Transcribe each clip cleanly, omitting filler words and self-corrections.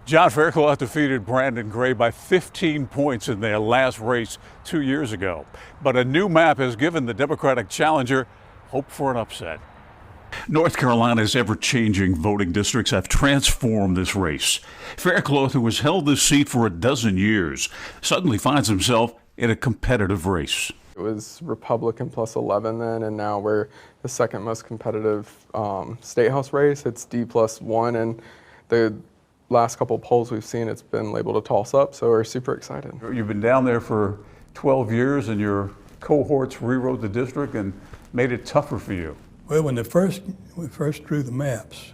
John Faircloth defeated Brandon Gray by 15 points in their last race 2 years ago. But a new map has given the Democratic challenger hope for an upset. North Carolina's ever-changing voting districts have transformed this race. Faircloth, who has held this seat for a dozen years, suddenly finds himself in a competitive race. It was Republican plus 11 then, and now we're the second most competitive state house race. It's D plus 1, and the last couple polls we've seen, it's been labeled a toss-up, so we're super excited. You've been down there for 12 years, and your cohorts rewrote the district and made it tougher for you. Well, when we first drew the maps,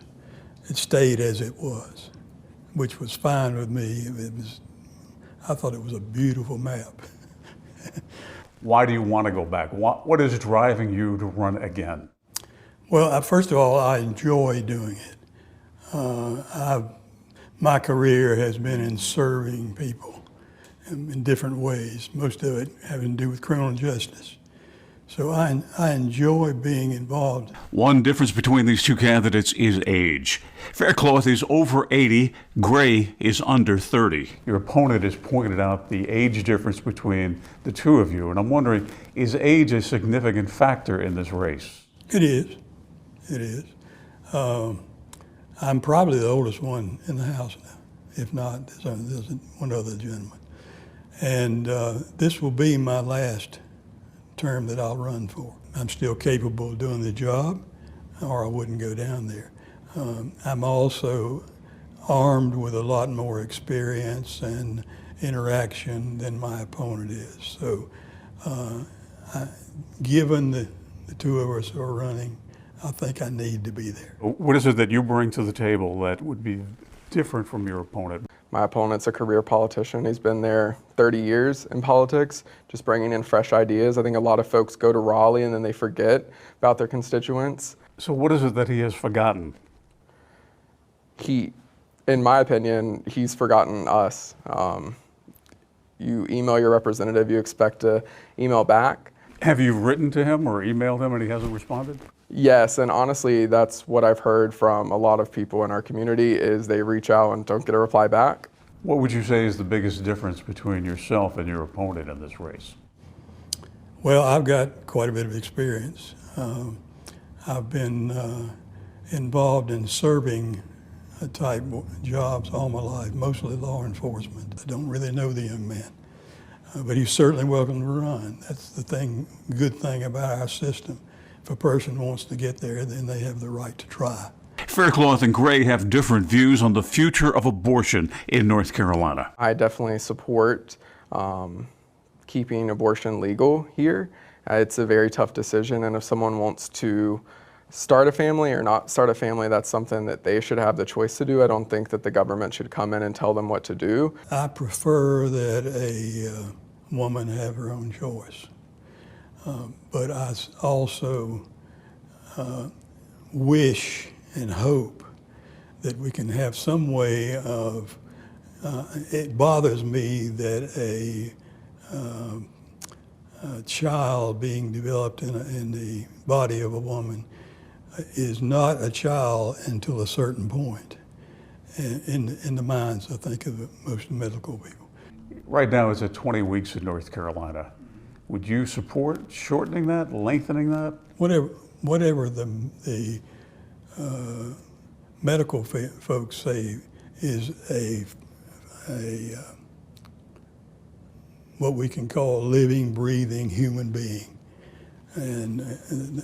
it stayed as it was, which was fine with me. I thought it was a beautiful map. Why do you want to go back? What is driving you to run again? Well, first of all, I enjoy doing it. My career has been in serving people in different ways, most of it having to do with criminal justice. So I enjoy being involved. One difference between these two candidates is age. Faircloth is over 80, Gray is under 30. Your opponent has pointed out the age difference between the two of you, and I'm wondering, is age a significant factor in this race? It is. It is. I'm probably the oldest one in the House now. If not, there's one other gentleman. And this will be my last term that I'll run for. I'm still capable of doing the job, or I wouldn't go down there. I'm also armed with a lot more experience and interaction than my opponent is. So given the two of us are running, I think I need to be there. What is it that you bring to the table that would be different from your opponent? My opponent's a career politician. He's been there 30 years in politics, just bringing in fresh ideas. I think a lot of folks go to Raleigh and then they forget about their constituents. So what is it that he has forgotten? In my opinion, he's forgotten us. You email your representative, you expect to email back. Have you written to him or emailed him and he hasn't responded? Yes, and honestly, that's what I've heard from a lot of people in our community is they reach out and don't get a reply back. What would you say is the biggest difference between yourself and your opponent in this race? Well, I've got quite a bit of experience. I've been involved in serving type jobs all my life, mostly law enforcement. I don't really know the young man, but he's certainly welcome to run. That's the good thing about our system. If a person wants to get there, then they have the right to try. Faircloth and Gray have different views on the future of abortion in North Carolina. I definitely support keeping abortion legal here. It's a very tough decision, and if someone wants to start a family or not start a family, that's something that they should have the choice to do. I don't think that the government should come in and tell them what to do. I prefer that a woman have her own choice. But I also wish and hope that we can have some way of, it bothers me that a child being developed in the body of a woman is not a child until a certain point in the minds, I think, of most medical people. Right now it's at 20 weeks in North Carolina. Would you support shortening that, lengthening that? Whatever the medical folks say is a what we can call a living, breathing human being. And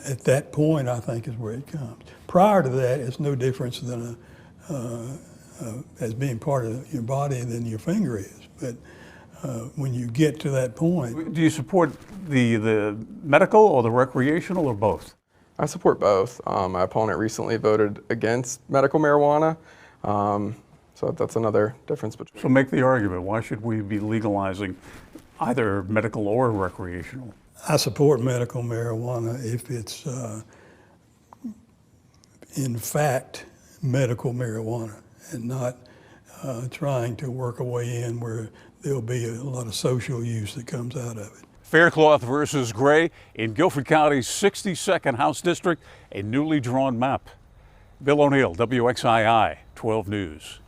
at that point, I think, is where it comes. Prior to that, it's no difference than as being part of your body than your finger is. But when you get to that point. Do you support the medical or the recreational or both? I support both. My opponent recently voted against medical marijuana, so that's another difference between. So make the argument, why should we be legalizing either medical or recreational? I support medical marijuana if it's in fact medical marijuana and not trying to work a way in where there'll be a lot of social use that comes out of it. Faircloth versus Gray in Guilford County's 62nd House District, a newly drawn map. Bill O'Neill, WXII 12 News.